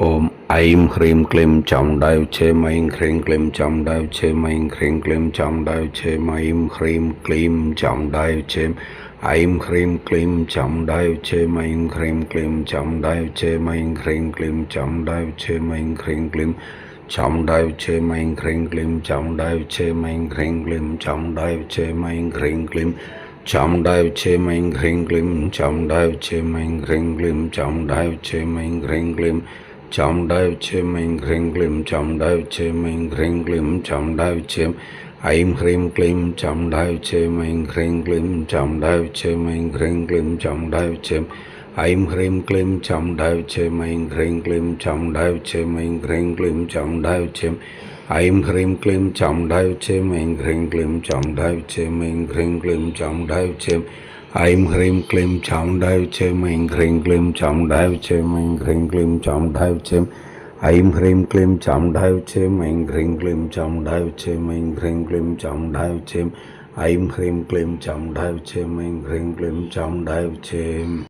ઓમ I'm હ્રીમ ક્લીમ ચામુંડાય છે મૈં હ્રીમ ક્લીમ ચામુંડાય છે મૈં હ્રીમ ક્લીમ ચામુંડાય છે મૈં હ્રીમ ક્લીમ ચામુંડાય છે આઈમ હ્રીમ ક્લીમ ચામુંડાય છે મૈં હ્રીમ ક્લીમ ચામુંડાય છે મૈં હ્રીમ ક્લીમ ચામુંડાય છે મૈં હ્રીમ ક્લીમ ચામુંડાય છે મૈં હ્રીમ ક્લીમ ચામુંડાય છે મૈં હ્રીમ ક્લીમ ચામુંડાય છે મૈં હ્રીમ ક્લીમ ચામુંડાય છે મૈં હ્રીમ ક્લીમ ચામુંડાય છે મૈં હ્રીમ ક્લીમ ચામુંડાય છે મૈં હ્રીમ ક્લીમ ચામુંડાય છે મૈં હ્રીમ ક્લીમ ચામુંડાય છે મૈં હ્રીમ ક્લીમ ચામુંડાય છે આઈમ હ્રીમ ક્લીમ ચામુંડાય છે મૈં હ્રીમ ક્લીમ ચામુંડાય છે મૈં હ્રીમ ક્લીમ ચામુંડાય છે આઈમ હ્રીમ ક્લીમ ચામુંડાય છે મૈં હ્રીમ ક્લીમ ચામુંડાય છે મૈં હ્રીમ ક્લીમ ચામુંડાય છે આઈમ હ્રીમ ક્લીમ ચામુંડાય છે મૈં હ્રીમ ક્લીમ ચામુંડાય છે મૈં હ્રીમ ક્લીમ ચામુંડાય છે આઈમ હ્રીમ ક્લીમ ચામુંડાય છે મૈં હ્રીમ ક્લીમ ચામુંડાય છે મૈં હ્રીમ ક્લીમ ચામુંડાય છે આઈમ હ્રીમ ક્લીમ ચામુંડાય છે મૈં હ્રીમ ક્લીમ ચામુંડાય છે મૈં હ્રીમ ક્લીમ ચામુંડાય છે આઈમ હ્રીમ ક્લીમ ચામુંડાય છે મૈં હ્રીમ ક્લીમ ચામુંડાય છે.